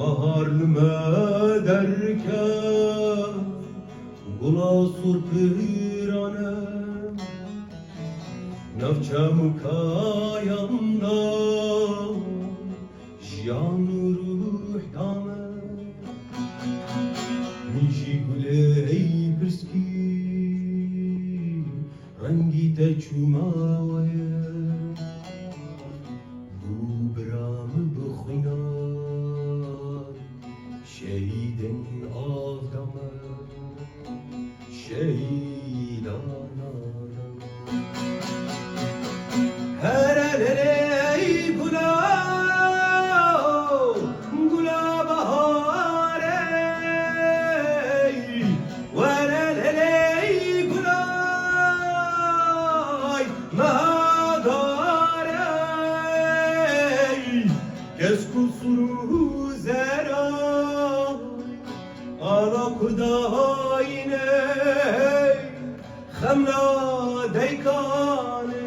Baharlıma derken Gula surpirane Navçam kayanda Jiyan ruh dame Minji guley pirski Rengi te çumaye Bu bram bixwinan Şehidin avdame Şehidana Her eley gula Gula bahare Ver eley gula Madare Kes kusuru zera Ala kudayne Khemla deykane